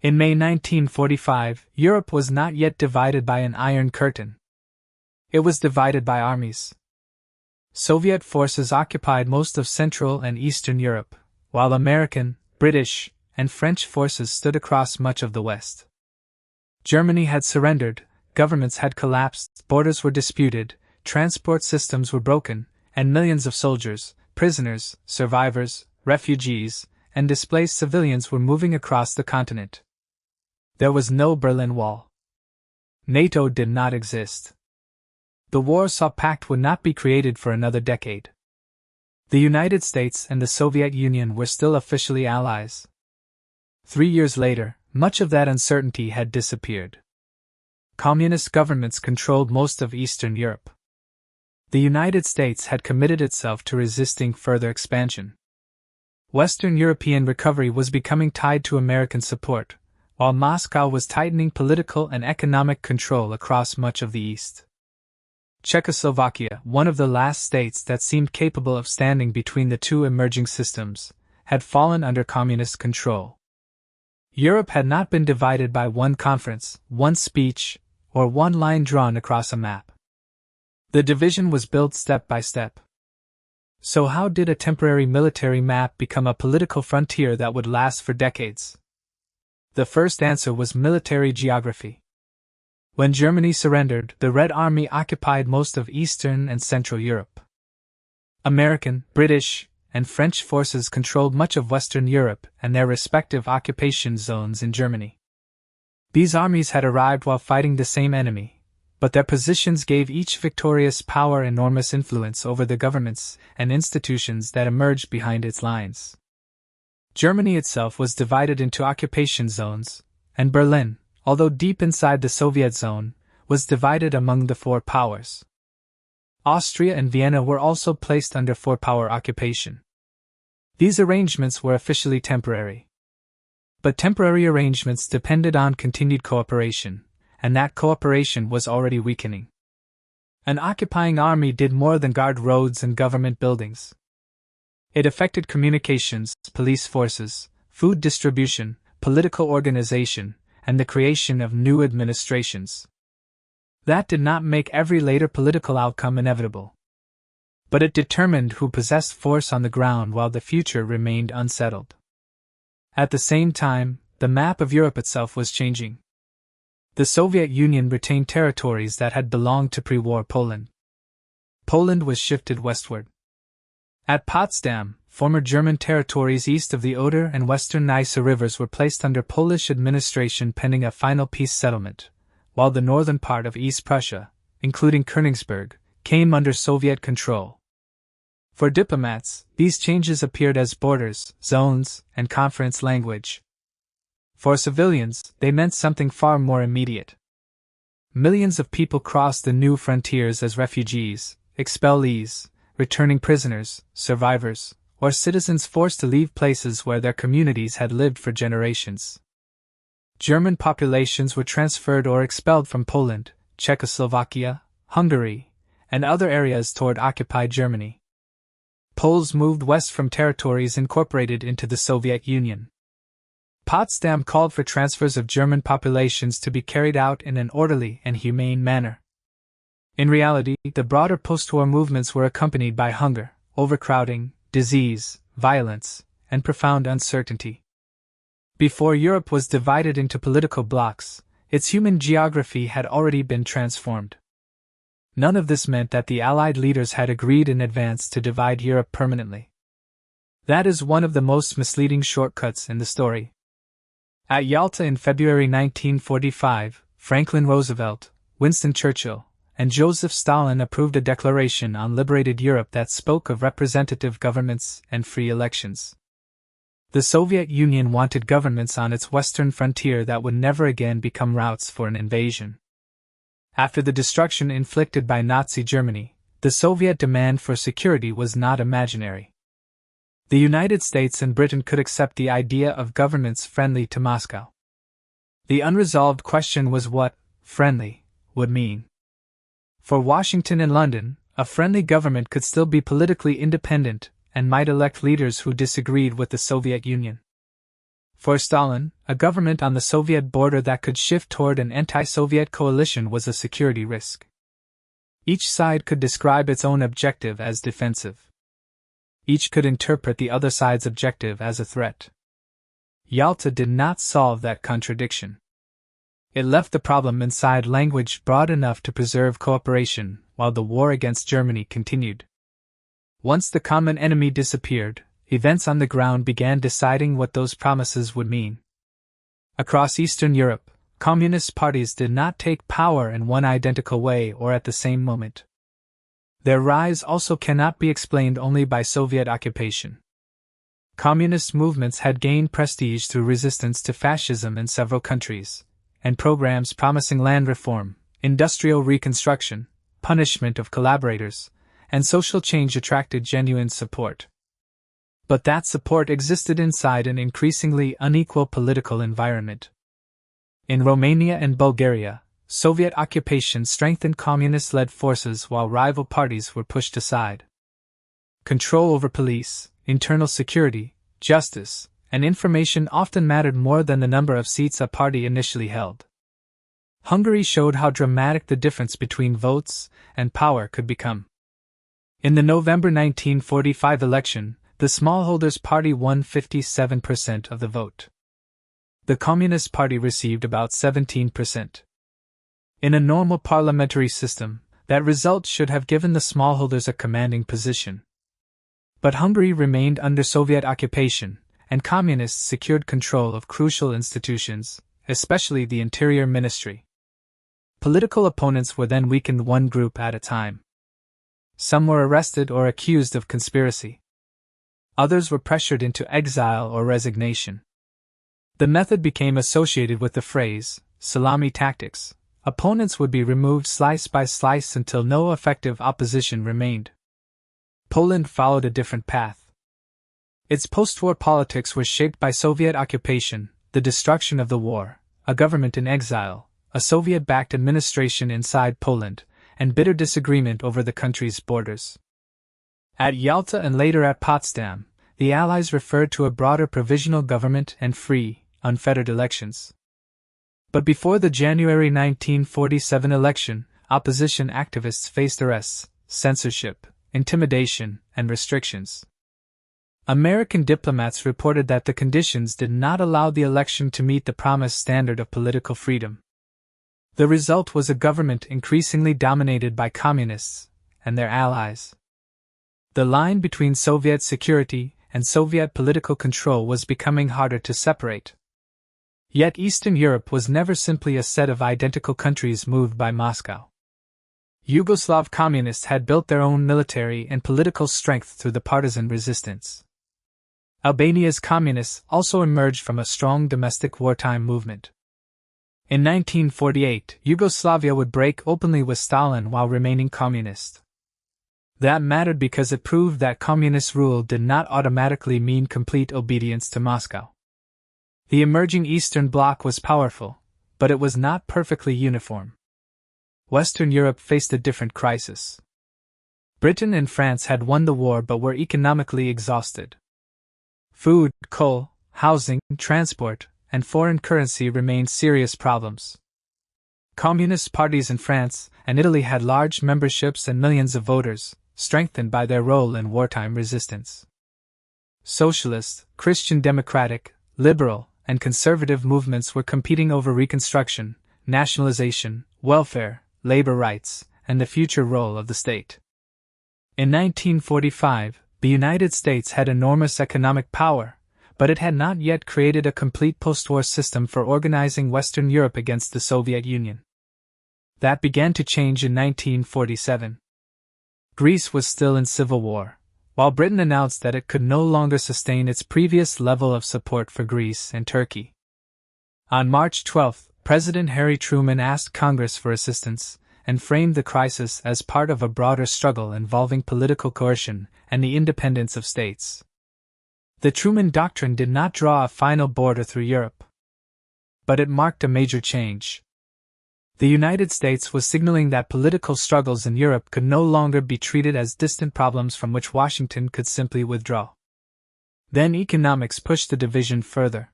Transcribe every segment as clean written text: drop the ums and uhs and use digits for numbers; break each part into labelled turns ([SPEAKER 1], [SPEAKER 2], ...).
[SPEAKER 1] In May 1945, Europe was not yet divided by an Iron Curtain. It was divided by armies. Soviet forces occupied most of Central and Eastern Europe, while American, British, and French forces stood across much of the West. Germany had surrendered, governments had collapsed, borders were disputed, transport systems were broken, and millions of soldiers, prisoners, survivors, refugees, and displaced civilians were moving across the continent. There was no Berlin Wall. NATO did not exist. The Warsaw Pact would not be created for another decade. The United States and the Soviet Union were still officially allies. 3 years later, much of that uncertainty had disappeared. Communist governments controlled most of Eastern Europe. The United States had committed itself to resisting further expansion. Western European recovery was becoming tied to American support, while Moscow was tightening political and economic control across much of the East. Czechoslovakia, one of the last states that seemed capable of standing between the two emerging systems, had fallen under communist control. Europe had not been divided by one conference, one speech, or one line drawn across a map. The division was built step by step. So how did a temporary military map become a political frontier that would last for decades? The first answer was military geography. When Germany surrendered, the Red Army occupied most of Eastern and Central Europe. American, British, and French forces controlled much of Western Europe and their respective occupation zones in Germany. These armies had arrived while fighting the same enemy, but their positions gave each victorious power enormous influence over the governments and institutions that emerged behind its lines. Germany itself was divided into occupation zones, and Berlin, although deep inside the Soviet zone, was divided among the four powers. Austria and Vienna were also placed under four-power occupation. These arrangements were officially temporary. But temporary arrangements depended on continued cooperation, and that cooperation was already weakening. An occupying army did more than guard roads and government buildings. It affected communications, police forces, food distribution, political organization, and the creation of new administrations. That did not make every later political outcome inevitable. But it determined who possessed force on the ground while the future remained unsettled. At the same time, the map of Europe itself was changing. The Soviet Union retained territories that had belonged to pre-war Poland. Poland was shifted westward. At Potsdam, former German territories east of the Oder and western Neisse rivers were placed under Polish administration pending a final peace settlement, while the northern part of East Prussia, including Königsberg, came under Soviet control. For diplomats, these changes appeared as borders, zones, and conference language. For civilians, they meant something far more immediate. Millions of people crossed the new frontiers as refugees, expellees, returning prisoners, survivors, or citizens forced to leave places where their communities had lived for generations. German populations were transferred or expelled from Poland, Czechoslovakia, Hungary, and other areas toward occupied Germany. Poles moved west from territories incorporated into the Soviet Union. Potsdam called for transfers of German populations to be carried out in an orderly and humane manner. In reality, the broader post-war movements were accompanied by hunger, overcrowding, disease, violence, and profound uncertainty. Before Europe was divided into political blocs, its human geography had already been transformed. None of this meant that the Allied leaders had agreed in advance to divide Europe permanently. That is one of the most misleading shortcuts in the story. At Yalta in February 1945, Franklin Roosevelt, Winston Churchill, and Joseph Stalin approved a declaration on liberated Europe that spoke of representative governments and free elections. The Soviet Union wanted governments on its western frontier that would never again become routes for an invasion. After the destruction inflicted by Nazi Germany, the Soviet demand for security was not imaginary. The United States and Britain could accept the idea of governments friendly to Moscow. The unresolved question was what friendly would mean. For Washington and London, a friendly government could still be politically independent and might elect leaders who disagreed with the Soviet Union. For Stalin, a government on the Soviet border that could shift toward an anti-Soviet coalition was a security risk. Each side could describe its own objective as defensive. Each could interpret the other side's objective as a threat. Yalta did not solve that contradiction. It left the problem inside language broad enough to preserve cooperation while the war against Germany continued. Once the common enemy disappeared, events on the ground began deciding what those promises would mean. Across Eastern Europe, communist parties did not take power in one identical way or at the same moment. Their rise also cannot be explained only by Soviet occupation. Communist movements had gained prestige through resistance to fascism in several countries, and programs promising land reform, industrial reconstruction, punishment of collaborators, and social change attracted genuine support. But that support existed inside an increasingly unequal political environment. In Romania and Bulgaria, Soviet occupation strengthened communist-led forces while rival parties were pushed aside. Control over police, internal security, justice, and information often mattered more than the number of seats a party initially held. Hungary showed how dramatic the difference between votes and power could become. In the November 1945 election, the Smallholders Party won 57% of the vote. The Communist Party received about 17%. In a normal parliamentary system, that result should have given the smallholders a commanding position. But Hungary remained under Soviet occupation, and communists secured control of crucial institutions, especially the Interior Ministry. Political opponents were then weakened one group at a time. Some were arrested or accused of conspiracy. Others were pressured into exile or resignation. The method became associated with the phrase, salami tactics. Opponents would be removed slice by slice until no effective opposition remained. Poland followed a different path. Its post-war politics was shaped by Soviet occupation, the destruction of the war, a government in exile, a Soviet-backed administration inside Poland, and bitter disagreement over the country's borders. At Yalta and later at Potsdam, the Allies referred to a broader provisional government and free, unfettered elections. But before the January 1947 election, opposition activists faced arrests, censorship, intimidation, and restrictions. American diplomats reported that the conditions did not allow the election to meet the promised standard of political freedom. The result was a government increasingly dominated by communists and their allies. The line between Soviet security and Soviet political control was becoming harder to separate. Yet Eastern Europe was never simply a set of identical countries moved by Moscow. Yugoslav communists had built their own military and political strength through the partisan resistance. Albania's communists also emerged from a strong domestic wartime movement. In 1948, Yugoslavia would break openly with Stalin while remaining communist. That mattered because it proved that communist rule did not automatically mean complete obedience to Moscow. The emerging Eastern Bloc was powerful, but it was not perfectly uniform. Western Europe faced a different crisis. Britain and France had won the war but were economically exhausted. Food, coal, housing, transport, and foreign currency remained serious problems. Communist parties in France and Italy had large memberships and millions of voters, strengthened by their role in wartime resistance. Socialist, Christian democratic, liberal, and conservative movements were competing over reconstruction, nationalization, welfare, labor rights, and the future role of the state. In 1945, the United States had enormous economic power, but it had not yet created a complete post-war system for organizing Western Europe against the Soviet Union. That began to change in 1947. Greece was still in civil war, while Britain announced that it could no longer sustain its previous level of support for Greece and Turkey. On March 12, President Harry Truman asked Congress for assistance and framed the crisis as part of a broader struggle involving political coercion and the independence of states. The Truman Doctrine did not draw a final border through Europe, but it marked a major change. The United States was signaling that political struggles in Europe could no longer be treated as distant problems from which Washington could simply withdraw. Then economics pushed the division further.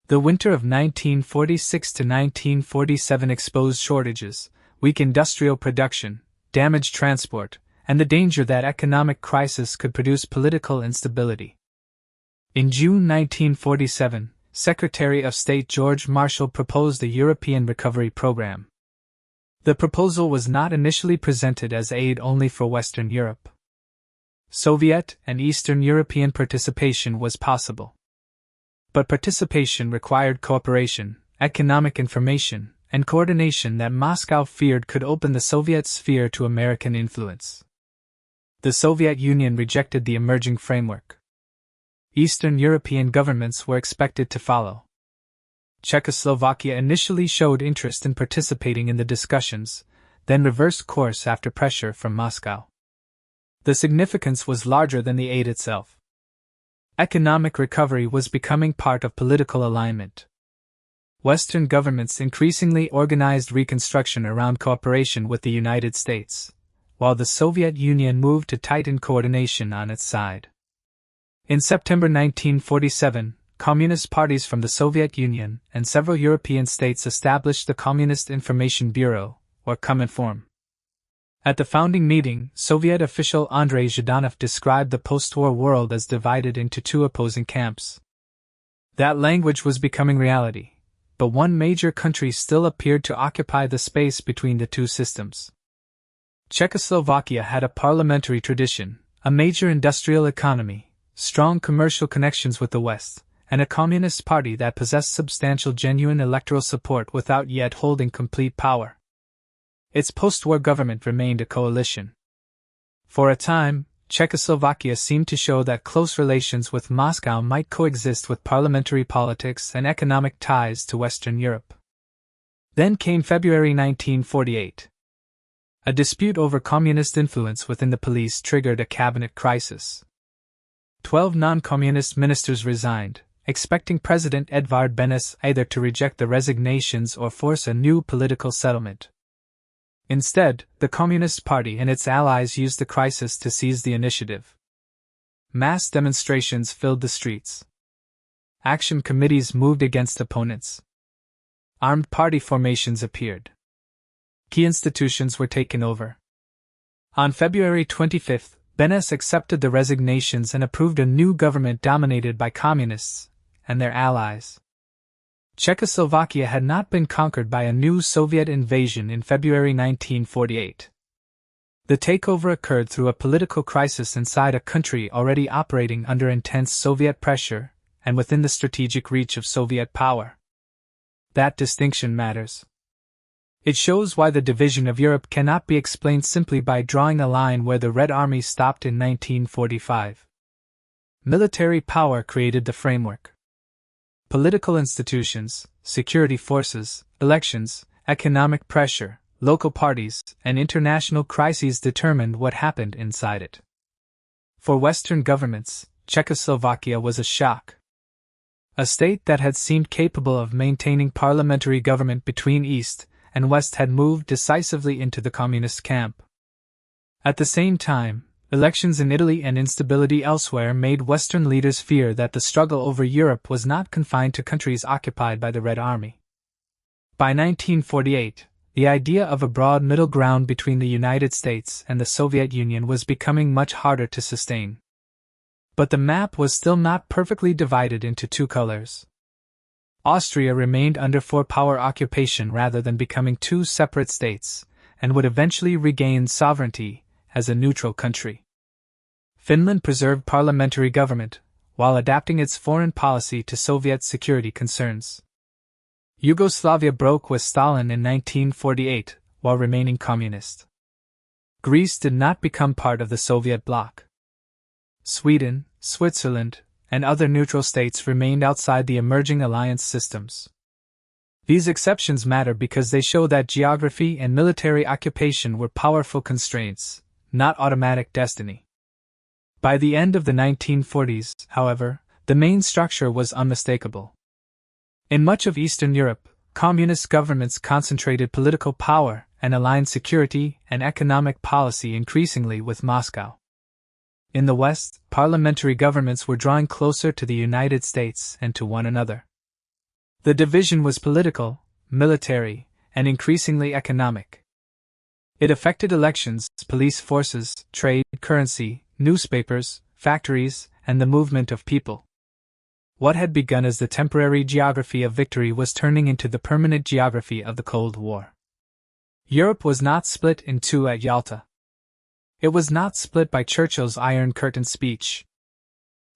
[SPEAKER 1] The winter of 1946 to 1947 exposed shortages, weak industrial production, damaged transport, and the danger that economic crisis could produce political instability. In June 1947, Secretary of State George Marshall proposed a European recovery program. The proposal was not initially presented as aid only for Western Europe. Soviet and Eastern European participation was possible. But participation required cooperation, economic information, and coordination that Moscow feared could open the Soviet sphere to American influence. The Soviet Union rejected the emerging framework. Eastern European governments were expected to follow. Czechoslovakia initially showed interest in participating in the discussions, then reversed course after pressure from Moscow. The significance was larger than the aid itself. Economic recovery was becoming part of political alignment. Western governments increasingly organized reconstruction around cooperation with the United States, while the Soviet Union moved to tighten coordination on its side. In September 1947, Communist parties from the Soviet Union and several European states established the Communist Information Bureau, or Cominform. At the founding meeting, Soviet official Andrei Zhdanov described the post-war world as divided into two opposing camps. That language was becoming reality, but one major country still appeared to occupy the space between the two systems. Czechoslovakia had a parliamentary tradition, a major industrial economy, strong commercial connections with the West, and a communist party that possessed substantial genuine electoral support without yet holding complete power. Its post-war government remained a coalition. For a time, Czechoslovakia seemed to show that close relations with Moscow might coexist with parliamentary politics and economic ties to Western Europe. Then came February 1948. A dispute over communist influence within the police triggered a cabinet crisis. 12 non-communist ministers resigned, expecting President Edvard Benes either to reject the resignations or force a new political settlement. Instead, the Communist Party and its allies used the crisis to seize the initiative. Mass demonstrations filled the streets. Action committees moved against opponents. Armed party formations appeared. Key institutions were taken over. On February 25, Benes accepted the resignations and approved a new government dominated by communists and their allies. Czechoslovakia had not been conquered by a new Soviet invasion in February 1948. The takeover occurred through a political crisis inside a country already operating under intense Soviet pressure and within the strategic reach of Soviet power. That distinction matters. It shows why the division of Europe cannot be explained simply by drawing a line where the Red Army stopped in 1945. Military power created the framework. Political institutions, security forces, elections, economic pressure, local parties, and international crises determined what happened inside it. For Western governments, Czechoslovakia was a shock. A state that had seemed capable of maintaining parliamentary government between East and West had moved decisively into the communist camp. At the same time, elections in Italy and instability elsewhere made Western leaders fear that the struggle over Europe was not confined to countries occupied by the Red Army. By 1948, the idea of a broad middle ground between the United States and the Soviet Union was becoming much harder to sustain. But the map was still not perfectly divided into two colors. Austria remained under four-power occupation rather than becoming two separate states, and would eventually regain sovereignty as a neutral country. Finland preserved parliamentary government, while adapting its foreign policy to Soviet security concerns. Yugoslavia broke with Stalin in 1948, while remaining communist. Greece did not become part of the Soviet bloc. Sweden, Switzerland, and other neutral states remained outside the emerging alliance systems. These exceptions matter because they show that geography and military occupation were powerful constraints, not automatic destiny. By the end of the 1940s, however, the main structure was unmistakable. In much of Eastern Europe, communist governments concentrated political power and aligned security and economic policy increasingly with Moscow. In the West, parliamentary governments were drawing closer to the United States and to one another. The division was political, military, and increasingly economic. It affected elections, police forces, trade, currency, newspapers, factories, and the movement of people. What had begun as the temporary geography of victory was turning into the permanent geography of the Cold War. Europe was not split in two at Yalta. It was not split by Churchill's Iron Curtain speech.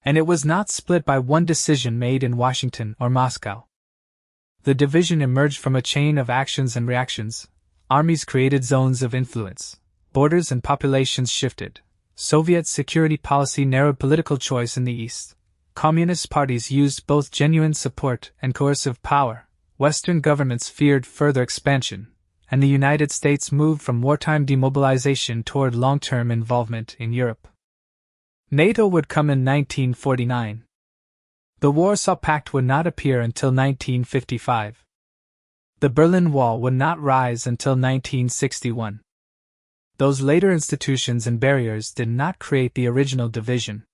[SPEAKER 1] And it was not split by one decision made in Washington or Moscow. The division emerged from a chain of actions and reactions. Armies created zones of influence. Borders and populations shifted. Soviet security policy narrowed political choice in the East. Communist parties used both genuine support and coercive power. Western governments feared further expansion, and the United States moved from wartime demobilization toward long-term involvement in Europe. NATO would come in 1949. The Warsaw Pact would not appear until 1955. The Berlin Wall would not rise until 1961. Those later institutions and barriers did not create the original division.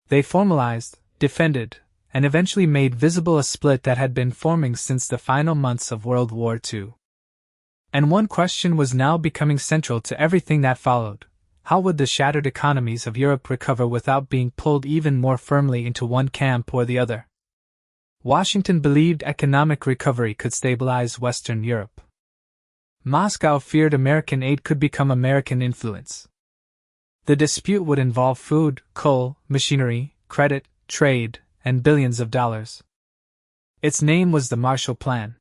[SPEAKER 1] They formalized, defended, and eventually made visible a split that had been forming since the final months of World War II. And one question was now becoming central to everything that followed. How would the shattered economies of Europe recover without being pulled even more firmly into one camp or the other? Washington believed economic recovery could stabilize Western Europe. Moscow feared American aid could become American influence. The dispute would involve food, coal, machinery, credit, trade, and billions of dollars. Its name was the Marshall Plan.